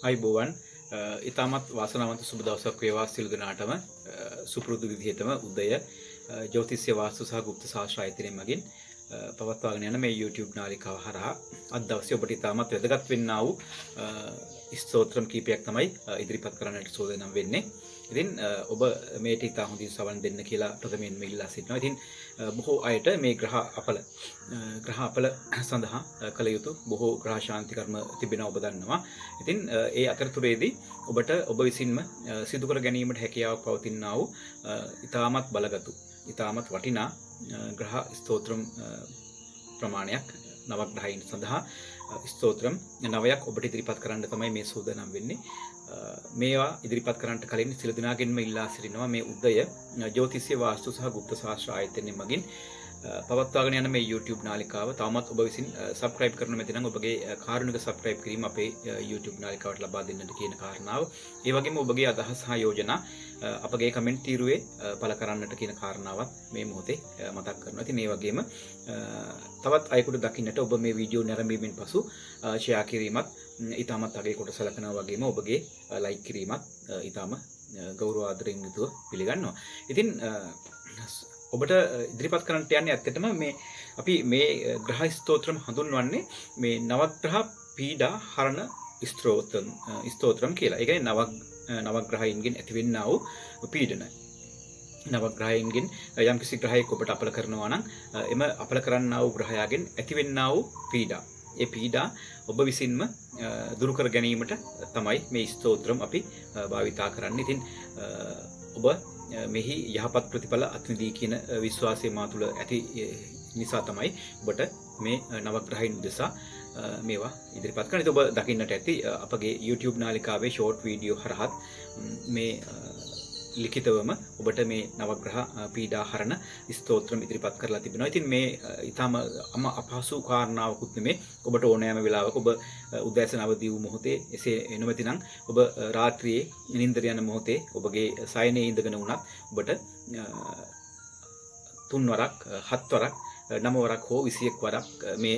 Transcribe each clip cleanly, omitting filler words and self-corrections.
අයිබෝවන් ඉතාමත් වාසනාවන්ත සුබ දවසක් වේවා සියලු දෙනාටම සුපුරුදු විදිහටම උදය ජ්‍යොතිෂ්‍ය වාස්තු සහ ගුප්ත ශාස්ත්‍ර ආයතනය මගින් පවත්වාගෙන යන මේ YouTube නාලිකාව හරහා අද දවසේ ඔබට ඉතාමත් වැදගත් වෙන්නා වූ ස්තෝත්‍රම් කීපයක් තමයි ඉදිරිපත් කරන්නට සූදානම් වෙන්නේ. ඉතින් ඔබ මේට ඉතා හොඳින් සවන් දෙන්න කියලා ප්‍රථමයෙන්ම ඉල්ලා සිටිනවා. ඉතින් බොහෝ අයට මේ ග්‍රහ අපල සඳහා කළ යුතු බොහෝ ග්‍රහ ශාන්ති කර්ම තිබෙනවා ඔබ දන්නවා. ඉතින් ඒ අතරතුරේදී ඔබට ඔබ විසින්ම සිදු කර ගැනීමට හැකියාවක් පවතිනා වූ ඉතාමත් බලගතු ඉතාමත් වටිනා ග්‍රහ ස්තෝත්‍රම් ප්‍රමාණයක් නවග්‍රහයින් සඳහා ස්තෝත්‍රම් 9ක් ඔබට ඉදිරිපත් කරන්න තමයි මේ සූදානම් වෙන්නේ. මේවා ඉදිරිපත් කරන්නට කලින් සියලු දෙනාගෙන්ම ඉල්ලා සිටිනවා මේ උදය ජ්‍යොතිෂ්‍ය වාස්තු සහ ගුප්ත ශාස්ත්‍ර ආයතනය මගින් පවත්වාගෙන යන මේ YouTube නාලිකාව තවමත් ඔබ විසින් subscribe කරන මෙතන ඔබගේ කාරුණික subscribe කිරීම අපේ YouTube නාලිකාවට ලබා දෙන්නට කියන කාරණාව. ඒ වගේම ඔබගේ අදහස් සහ යෝජනා අපගේ කමෙන්ට් තීරුවේ පළ කරන්නට කියන කාරණාවත් මේ මොහොතේ මතක් කරනවා. ඉතින් මේ වගේම තවත් අයෙකුට දකින්නට ඔබ මේ වීඩියෝ නැරඹීමෙන් පසු share කිරීමත් ඊටමත් අගේ කොට සලකනවා වගේම ඔබගේ like කිරීමත් ඊටම ගෞරව ආදරයෙන් යුතුව පිළිගන්නවා. ඉතින් ඔබට ඉදිරිපත් කරන්නට යන්නේ ඇත්තටම මේ අපි මේ ග්‍රහ ස්තෝත්‍රම් හඳුන්වන්නේ මේ නවග්‍රහ පීඩා හරණ ස්තෝත්‍රම් කියලා. ඒ කියන්නේ නවග්‍රහයින්ගෙන් ඇතිවෙන්නා වූ පීඩන. නවග්‍රහයින්ගෙන් යම්කිසි ග්‍රහයක ඔබට අපල කරනවා නම් එම අපල කරන්නා වූ ග්‍රහයාගෙන් ඇතිවෙන්නා වූ පීඩා. ඒ පීඩා ඔබ විසින්ම දුරු කර ගැනීමට තමයි මේ ස්තෝත්‍රම් අපි භාවිතා කරන්නේ. ඉතින් ඔබ මෙහි යහපත් ප්‍රතිඵල අත්විඳී කියන විශ්වාසය මා තුළ ඇති නිසා තමයි ඔබට මේ නවග්‍රහයින් උදෙසා මේවා ඉදිරිපත් කරන්නේ. ඔබ දකින්නට ඇති අපගේ YouTube නාලිකාවේ ෂෝට් වීඩියෝ හරහත් මේ ලිඛිතවම ඔබට මේ නවග්‍රහ පීඩා හරණ ස්තෝත්‍රම් ඉදිරිපත් කරලා තිබෙනවා. ඉතින් මේ ඊටම අපහසු කාරණාවකුත් නෙමේ. ඔබට ඕනෑම වෙලාවක ඔබ උදෑසන අවදි වූ මොහොතේ එසේ නොමැතිනම් ඔබ රාත්‍රියේ නිින්දර යන මොහොතේ ඔබගේ සයනේ ඉඳගෙන වුණත් ඔබට 3 වරක් 7 වරක් 9 වරක් හෝ 21 වරක් මේ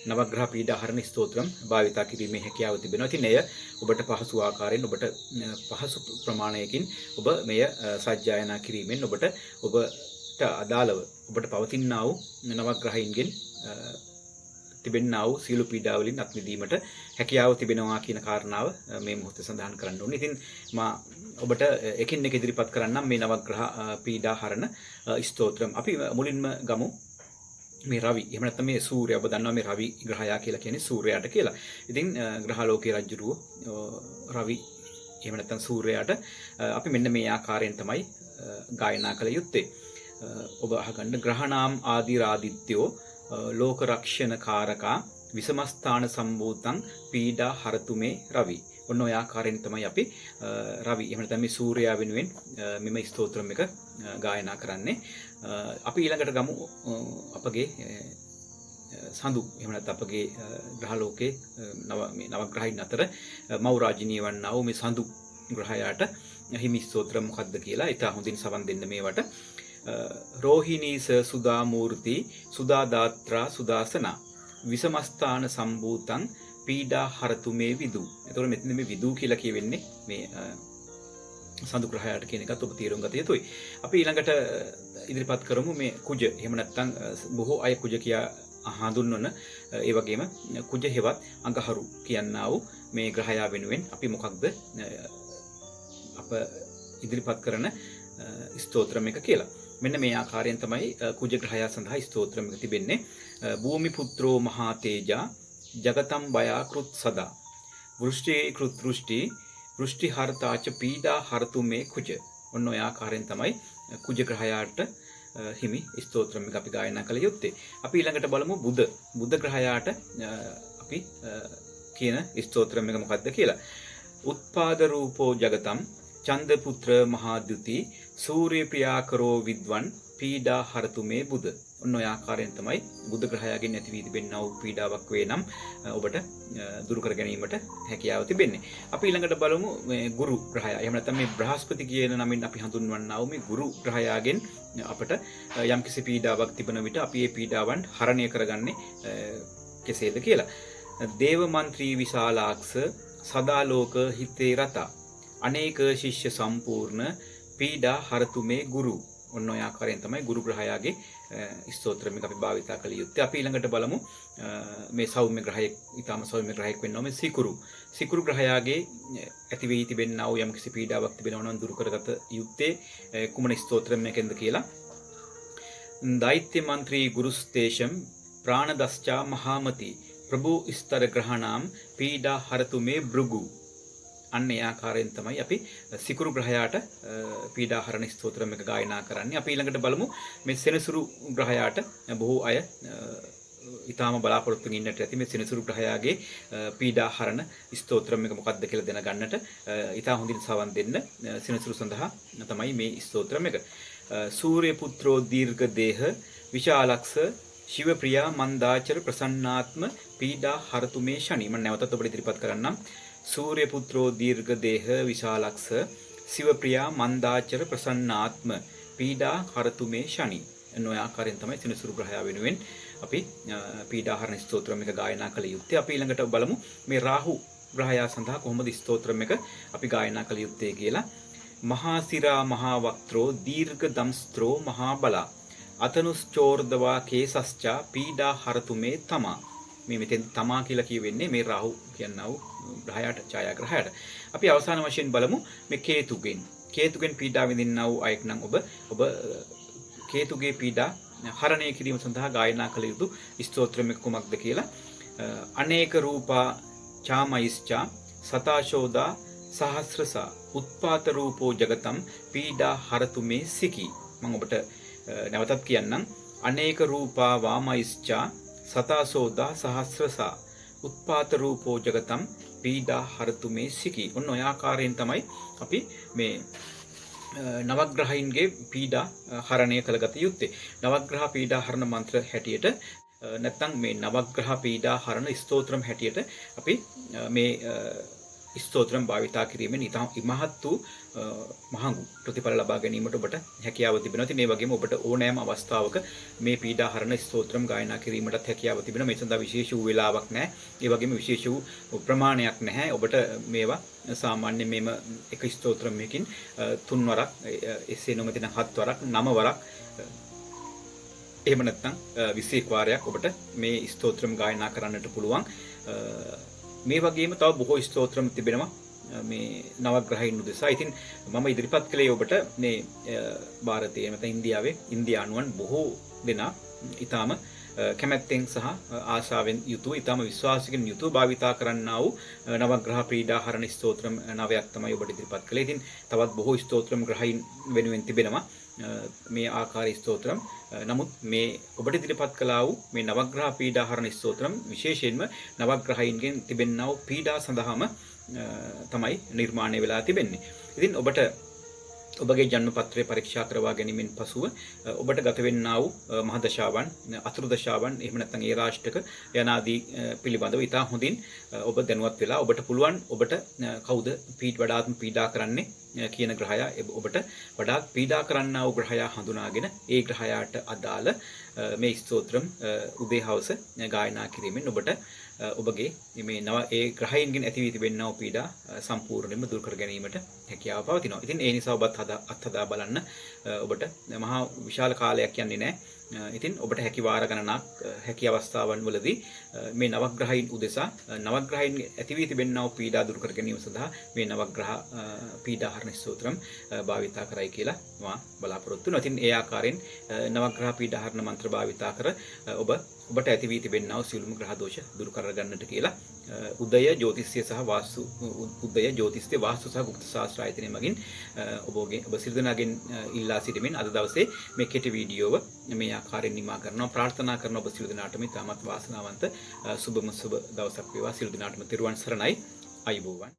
නවග්‍රහ පීඩා හරණ ස්තෝත්‍රම් භාවිතා කිරීමේ හැකියාව තිබෙනවා. ඉතින් එය ඔබට පහසු ආකාරයෙන් ඔබට පහසු ප්‍රමාණයකින් ඔබ මෙය සජ්ජායනා කිරීමෙන් ඔබට අදාළව ඔබට පවතිනා වූ නවග්‍රහයින්ගෙන් තිබෙනා වූ සියලු පීඩා වලින් අත් මිදීමට හැකියාව තිබෙනවා කියන කාරණාව මේ මොහොතේ සඳහන් කරන්න ඕනේ. ඉතින් මා ඔබට එකින් එක ඉදිරිපත් කරන්නම් මේ නවග්‍රහ පීඩා හරණ ස්තෝත්‍රම්. අපි මුලින්ම ගමු මේ රවි. එහෙම නැත්නම් මේ සූර්යයා. ඔබ දන්නවා මේ රවි ග්‍රහයා කියලා කියන්නේ සූර්යයාට කියලා. ඉතින් ග්‍රහලෝකයේ රජුරුව රවි එහෙම නැත්නම් සූර්යයාට අපි මෙන්න මේ ආකාරයෙන් තමයි ගායනා කළ යුත්තේ. ඔබ අහගන්න ග්‍රහණාම් ආදි රාදිත්‍යෝ ලෝක රක්ෂණ කාරකා විසමස්ථාන සම්භූතං පීඩා හරතු මේ රවි. ඔන්න ඔය ආකාරයෙන් තමයි අපි රවි එහෙම නැත්නම් මේ සූර්යයා වෙනුවෙන් මෙම ස්තෝත්‍රම් එක ගායනා කරන්නේ. අපි ඊළඟට ගමු අපගේ සඳු එහෙම නැත්නම් අපගේ ග්‍රහලෝකයේ නවග්‍රහයින් අතර මෞරාජිනී වන්නා වූ මේ සඳු ග්‍රහයාට හිමි ස්තෝත්‍රම් මොකක්ද කියලා ඉතා හොඳින් සවන් දෙන්න මේවට. රෝහිණීස සුදා මූර්ති සුදා දාත්‍රා සුදාසනා විසමස්ථාන සම්භූතං පීඩා හරතු මේ විදු. එතකොට මෙතන මේ විදු කියලා කියවෙන්නේ මේ සඳු ග්‍රහයාට කියන එකත් ඔබ තීරුම් ගත යුතුයි. අපි ඊළඟට ඉදිරිපත් කරමු මේ කුජ. එහෙම නැත්නම් බොහෝ අය කුජ කියා හඳුන්වන ඒ වගේම කුජ හෙවත් අඟහරු කියනා වූ මේ ග්‍රහයා වෙනුවෙන් අපි මොකක්ද අප ඉදිරිපත් කරන ස්තෝත්‍රම් එක කියලා. මෙන්න මේ ආකාරයෙන් තමයි කුජ ග්‍රහයා සඳහා ස්තෝත්‍රම් එක තිබෙන්නේ. භූමි පුත්‍රෝ මහා තේජා ජගතම් බයාකෘත් සදා වෘෂ්ටි කෘත් වෘෂ්ටි හර්තාච පීඩා හර්තු මේ කුජ. ඔන්න ඔය ආකාරයෙන් තමයි කුජ ග්‍රහයාට හිමි ස්තෝත්‍රම් එක අපි ගායනා කළ යුත්තේ. අපි ඊළඟට බලමු බුධ ග්‍රහයාට අපි කියන ස්තෝත්‍රම් එක මොකක්ද කියලා. උත්පාද රූපෝ ජගතම් චන්ද පුත්‍ර මහාද්‍යුති සූර්ය ප්‍රියාකරෝ විද්වන් පීඩා හරතු මේ බුධ. ඔන්න ඔය ආකාරයෙන් තමයි බුධ ග්‍රහයාගෙන් ඇති වී තිබෙනා වූ පීඩාවක් වේ නම් ඔබට දුරු කර ගැනීමට හැකියාව තිබෙන්නේ. අපි ඊළඟට බලමු මේ ගුරු ග්‍රහයා. එහෙම නැත්නම් මේ බ්‍රහස්පති කියන නමින් අපි හඳුන්වන්නා වූ මේ ගුරු ග්‍රහයාගෙන් අපට යම්කිසි පීඩාවක් තිබෙන විට අපි මේ පීඩාවන් හරණය කරගන්නේ කෙසේද කියලා. දේව මන්ත්‍රී විශාලාක්ෂ සදාලෝක හිතේ රත අනේක ශිෂ්‍ය සම්පූර්ණ පීඩා හරතු මේ ගුරු. ඔන්න ඔය ආකාරයෙන් තමයි ගුරු ග්‍රහයාගේ ස්තෝත්‍රය මේක අපි භාවිතා කළ යුත්තේ. අපි ඊළඟට බලමු මේ සෞම්‍ය ග්‍රහයෙක්, ඊටම සෞම්‍ය ග්‍රහයෙක් වෙන්නවා මේ සිකුරු. සිකුරු ග්‍රහයාගේ ඇති වෙයි තිබෙනා වූ යම්කිසි පීඩාවක් තිබෙනවා නම් දුරු කරගත යුත්තේ කුමන ස්තෝත්‍රයකින්ද කියලා. දෛත්‍ය මන්ත්‍රී ගුරුස්තේශම් ප්‍රාණදස්චා මහාමති ප්‍රභු ස්තර ග්‍රහණාම් පීඩා හරතු මේ භෘගු. අන්න ඒ ආකාරයෙන් තමයි අපි සිකුරු ග්‍රහයාට පීඩාහරණ ස්තෝත්‍රම එක ගායනා කරන්නේ. අපි ඊළඟට බලමු මේ සෙනසුරු ග්‍රහයාට බොහෝ අය ඊටාම බලාපොරොත්තු වෙමින් ඉන්නට ඇති මේ සෙනසුරු ග්‍රහයාගේ පීඩාහරණ ස්තෝත්‍රම එක මොකක්ද කියලා දැනගන්නට ඊටා හොඳින් සවන් දෙන්න. සෙනසුරු සඳහා තමයි මේ ස්තෝත්‍රම එක. සූර්ය පුත්‍රෝ දීර්ඝ දේහ විශාලක්ෂ ශිව ප්‍රියා මන්දාචර ප්‍රසන්නාත්ම පීඩා හරතු මේ ශනි. මම නැවතත් ඔබට ඉදිරිපත් කරන්නම්. සූර්ය පුත්‍රෝ දීර්ඝ දේහ විශාලක්ෂ ශිව ප්‍රියා මන්දාචර ප්‍රසන්නාත්ම පීඩා හරතු මේ ශනි. එනෝ ආකාරයෙන් තමයි සෙනසුරු ග්‍රහයා වෙනුවෙන් අපි පීඩාහරණ ස්තෝත්‍රම එක ගායනා කළ යුත්තේ. අපි ඊළඟට බලමු මේ රාහු ග්‍රහයා සඳහා කොහොමද ස්තෝත්‍රම එක අපි ගායනා කළ යුත්තේ කියලා. මහා සිරා මහා වක්ත්‍රෝ දීර්ඝ දම්ස්ත්‍රෝ මහා බලා අතනුස්චෝර්දවා කේසස්චා පීඩා හරතු මේ තමා. මේ මෙතෙන් තමා කියලා කියවෙන්නේ මේ රාහු කියනා වූ ග්‍රහයාට, ඡායාග්‍රහයාට. අපි අවසාන වශයෙන් බලමු මේ කේතුගෙන් පීඩා විඳින්නා වූ අයෙක් නම් ඔබ කේතුගේ පීඩා හරණය කිරීම සඳහා ගායනා කළ යුතු ස්තෝත්‍රම කුමක්ද කියලා. අනේක රූපා චාමයිස්චා සතාශෝදා සහස්‍රසා උත්පාත රූපෝ ජගතම් පීඩා හරතු මේ සිකි. මම ඔබට නැවතත් කියන්නම්. අනේක රූපා වාමයිස්චා සතාසෝදා සහස්‍රසා උත්පාත රූපෝ ජගතම් පීඩා හරතු මේ සිකි. ඔන්න ඔය ආකාරයෙන් තමයි අපි මේ නවග්‍රහයින්ගේ පීඩා හරණය කළගත යුත්තේ. නවග්‍රහ පීඩා හරණ මන්ත්‍ර හැටියට නැත්නම් මේ නවග්‍රහ පීඩා හරණ ස්තෝත්‍රම් හැටියට අපි මේ ස්තෝත්‍රම් භාවිතා කිරීමෙන් ඉමහත් වූ මහඟු ප්‍රතිඵල ලබා ගැනීමට ඔබට හැකියාව තිබෙනවා. ඉතින් මේ වගේම ඔබට ඕනෑම අවස්ථාවක මේ පීඩාහරණ ස්තෝත්‍රම් ගායනා කිරීමටත් හැකියාව තිබෙනවා. මේ සඳහා විශේෂ වූ වේලාවක් නැහැ. ඒ වගේම විශේෂ වූ ප්‍රමාණයක් නැහැ. ඔබට මේවා සාමාන්‍ය මේම එක ස්තෝත්‍රමකින් 3 වරක්, එසේ නොමැතිනම් 7 වරක්, 9 වරක්, එහෙම නැත්නම් 21 වාරයක් ඔබට මේ ස්තෝත්‍රම් ගායනා කරන්නට පුළුවන්. මේ වගේම තව බොහෝ ස්තෝත්‍රම් තිබෙනවා මේ නවග්‍රහයින් උදෙසා. ඉතින් මම ඉදිරිපත් කළේ ඔබට මේ ಭಾರತයේ නැත්නම් ඉන්දියාවේ ඉන්දියානුවන් බොහෝ දෙනා ඊටාම කැමැත්තෙන් සහ ආශාවෙන් යුතුව ඊටාම විශ්වාසයෙන් යුතුව භාවිතා කරන්නා වූ නවග්‍රහ පීඩාහරණ ස්තෝත්‍රම් 9ක් තමයි ඔබට ඉදිරිපත් කළේ. ඉතින් තවත් බොහෝ ස්තෝත්‍රම් ග්‍රහයින් වෙනුවෙන් තිබෙනවා මේ ආකාරී ස්තෝත්‍රම්. නමුත් මේ ඔබට ඉදිරිපත් කළා වූ මේ නවග්‍රහ පීඩාහරණ ස්තෝත්‍රම් විශේෂයෙන්ම නවග්‍රහයින්ගෙන් තිබෙනා වූ පීඩා සඳහාම තමයි නිර්මාණය වෙලා තිබෙන්නේ. ඉතින් ඔබට ඔබගේ ජන්ම පත්‍රය පරීක්ෂා කරවා ගැනීමෙන් පසුව ඔබට ගත වෙන්නා වූ මහදශාවන්, අතුරු දශාවන්, එහෙම නැත්නම් ඒ රාෂ්ටක යනාදී පිළිබඳව ඉතා හොඳින් ඔබ දැනුවත් වෙලා ඔබට පුළුවන් ඔබට කවුද වඩාත්ම පීඩා කරන්නේ කියන ග්‍රහයා ඔබට වඩාත් පීඩා කරන්නා වූ ග්‍රහයා හඳුනාගෙන ඒ ග්‍රහයාට අදාළ මේ ස්තෝත්‍රම් උදේ හවස ගායනා කිරීමෙන් ඔබට ඔබගේ මේ ඒ ග්‍රහයින්ගෙන් ඇති වී තිබෙනා වූ පීඩා සම්පූර්ණයෙන්ම දුරු කර ගැනීමට හැකියාව පවතිනවා. ඉතින් ඒ නිසා ඔබත් අත්හදා බලන්න. ඔබට මහා විශාල කාලයක් යන්නේ නැහැ. ඉතින් ඔබට හැකි වාර ගණනක් හැකි අවස්ථාවන් වලදී මේ නවග්‍රහයින් උදෙසා නවග්‍රහයින් ඇති වී තිබෙනා වූ පීඩා දුරු කර ගැනීම සඳහා මේ නවග්‍රහ පීඩාහරණ ස්තෝත්‍රම් භාවිතා කරයි කියලා මා බලාපොරොත්තු වෙනවා. ඉතින් ඒ ආකාරයෙන් නවග්‍රහ පීඩාහරණ මන්ත්‍ර භාවිතා කර ඔබට ඇති වී තිබෙනා වූ සියලුම ග්‍රහ දෝෂ දුරු කර ගන්නට කියලා උදය ජ්‍යොතිෂය සහ වාස්තු උදය ජ්‍යොතිෂ්‍ය වාස්තු සහ ගුප්ත ශාස්ත්‍ර ආයතනය මගින් ඔබ සියලු දෙනාගෙන් ඉල්ලා සිටිමින් අද දවසේ මේ කෙටි වීඩියෝව මේ ආකාරයෙන් නිමා කරනවා. ප්‍රාර්ථනා කරන ඔබ සියලු දෙනාටම ඉතාමත් වාසනාවන්ත සුබම සුබ දවසක් වේවා. සියලු දෙනාටම තෙරුවන් සරණයි. අයුබෝවන්.